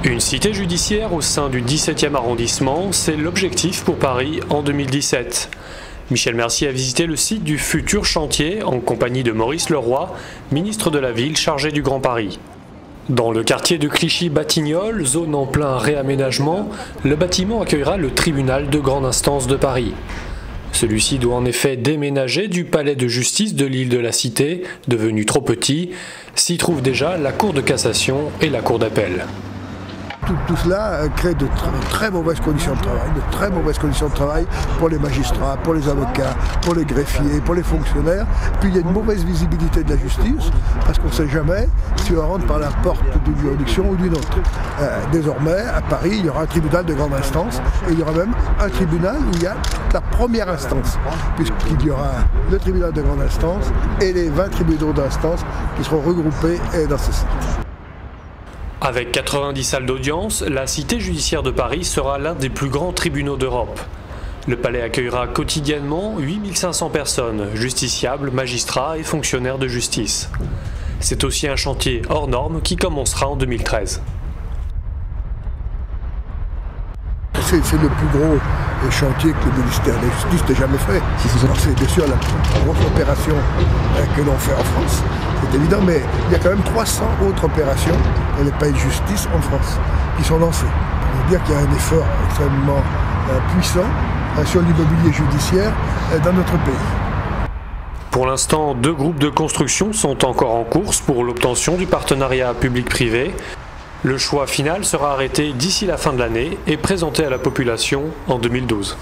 Une cité judiciaire au sein du 17e arrondissement, c'est l'objectif pour Paris en 2017. Michel Mercier a visité le site du futur chantier en compagnie de Maurice Leroy, ministre de la Ville chargé du Grand Paris. Dans le quartier de Clichy-Batignolles, zone en plein réaménagement, le bâtiment accueillera le tribunal de grande instance de Paris. Celui-ci doit en effet déménager du palais de justice de l'île de la Cité, devenu trop petit. S'y trouvent déjà la cour de cassation et la cour d'appel. Tout cela crée de très mauvaises conditions de travail, pour les magistrats, pour les avocats, pour les greffiers, pour les fonctionnaires. Puis il y a une mauvaise visibilité de la justice, parce qu'on ne sait jamais si on rentre par la porte d'une juridiction ou d'une autre. Désormais, à Paris, il y aura un tribunal de grande instance, et il y aura même un tribunal où il y a la première instance, puisqu'il y aura le tribunal de grande instance et les 20 tribunaux d'instance qui seront regroupés dans ce site. Avec 90 salles d'audience, la cité judiciaire de Paris sera l'un des plus grands tribunaux d'Europe. Le palais accueillera quotidiennement 8500 personnes, justiciables, magistrats et fonctionnaires de justice. C'est aussi un chantier hors norme qui commencera en 2013. C'est le plus gros chantier que le ministère de la Justice n'ait jamais fait. C'est bien sûr la plus grosse opération que l'on fait en France, c'est évident, mais il y a quand même 300 autres opérations dans les palais de justice en France qui sont lancées. Ça veut dire qu'il y a un effort extrêmement puissant sur l'immobilier judiciaire dans notre pays. Pour l'instant, 2 groupes de construction sont encore en course pour l'obtention du partenariat public-privé. Le choix final sera arrêté d'ici la fin de l'année et présenté à la population en 2012.